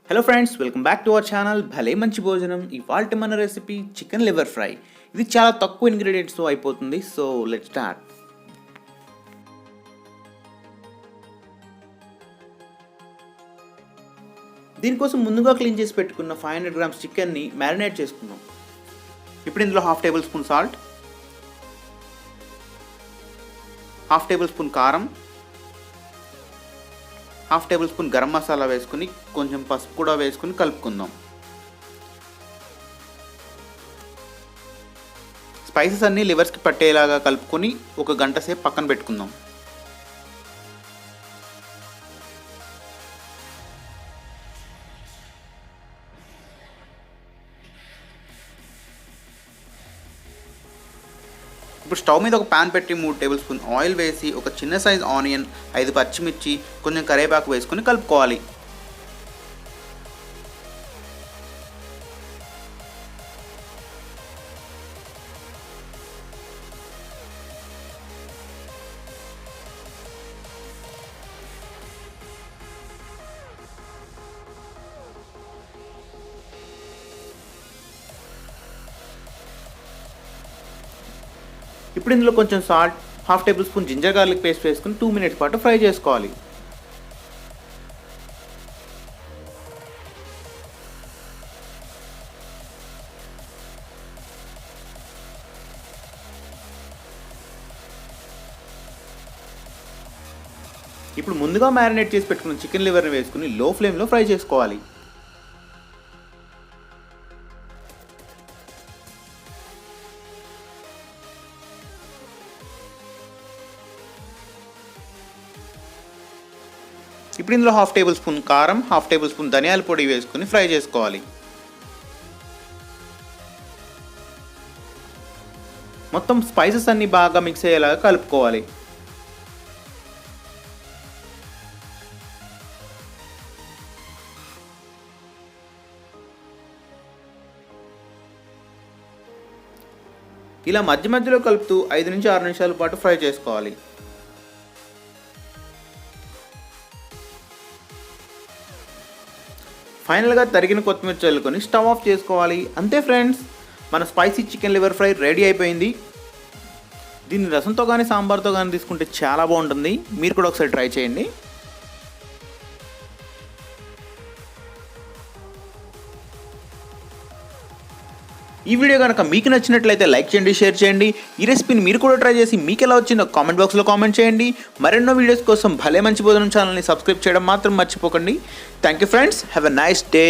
Hello friends, welcome back to our channel భలే మంచి భోజనం. ఇవాల్టి మన రెసిపీ చికెన్ లివర్ ఫ్రై. ఇది చాలా తక్కువ ఇంగ్రీడియంట్స్తో అయిపోతుంది. So let's start. దీనికోసం ముందుగా క్లీన్ చేసి పెట్టుకున్న 500 గ్రామ్స్ చికెన్ని మ్యారినేట్ చేసుకుందాం. ఇప్పుడు ఇందులో half tablespoon salt, half tablespoon కారం, half tablespoon garam masala వేసుకుని కొంచెం పసుపు కూడా వేసుకుని కలుపుకుందాం. స్పైసెస్ అన్నీ లివర్స్కి పట్టేలాగా కలుపుకొని ఒక గంట సేపు పక్కన పెట్టుకుందాం. ఇప్పుడు స్టవ్ మీద ఒక ప్యాన్ పెట్టి 3 టేబుల్ స్పూన్ ఆయిల్ వేసి ఒక చిన్న సైజ్ ఆనియన్, 5 పచ్చిమిర్చి, కొంచెం కరివేపాకు వేసుకొని కలుపుకోవాలి. ఇప్పుడు ఇందులో కొంచెం salt, half tablespoon ginger garlic paste వేసుకుని 2 మినిట్స్ పాటు ఫ్రై చేసుకోవాలి. ఇప్పుడు ముందుగా మ్యారినేట్ చేసి పెట్టుకున్న చికెన్ లివర్ని వేసుకుని లో ఫ్లేమ్లో ఫ్రై చేసుకోవాలి. ఇప్పుడు ఇందులో హాఫ్ టేబుల్ స్పూన్ కారం, హాఫ్ టేబుల్ స్పూన్ ధనియాల పొడి వేసుకుని ఫ్రై చేసుకోవాలి. మొత్తం స్పైసెస్ అన్నీ బాగా మిక్స్ అయ్యేలాగా కలుపుకోవాలి. ఇలా మధ్య మధ్యలో కలుపుతూ 5 నుంచి 6 నిమిషాల పాటు ఫ్రై చేసుకోవాలి. ఫైనల్గా తరిగిన కొత్తిమీర చల్లుకొని స్టవ్ ఆఫ్ చేసుకోవాలి. అంతే ఫ్రెండ్స్, మన spicy chicken liver fry ready అయిపోయింది. దీన్ని రసంతో కానీ సాంబార్తో కానీ తీసుకుంటే చాలా బాగుంటుంది. మీరు కూడా ఒకసారి ట్రై చేయండి. ఈ వీడియో కనుక మీకు నచ్చినట్లయితే లైక్ చేయండి, షేర్ చేయండి. ఈ రెసిపీని మీరు కూడా ట్రై చేసి మీకు ఎలా వచ్చిందో కామెంట్ బాక్స్లో కామెంట్ చేయండి. మరెన్నో వీడియోస్ కోసం భలే మంచి భోజనం ఛానల్ని సబ్స్క్రైబ్ చేయడం మాత్రం మర్చిపోకండి. Thank you friends, have a nice day.